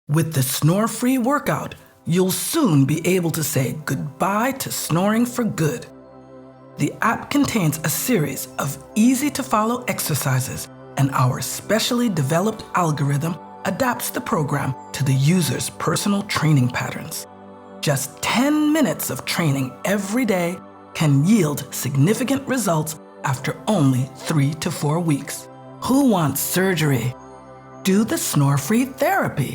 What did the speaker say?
With the SnoreFree workout, you'll soon be able to say goodbye to snoring for good. The app contains a series of easy-to-follow exercises, and our specially developed algorithm adapts the program to the user's personal training patterns. Just 10 minutes of training every day can yield significant results after only 3 to 4 weeks. Who wants surgery? Do the SnoreFree therapy.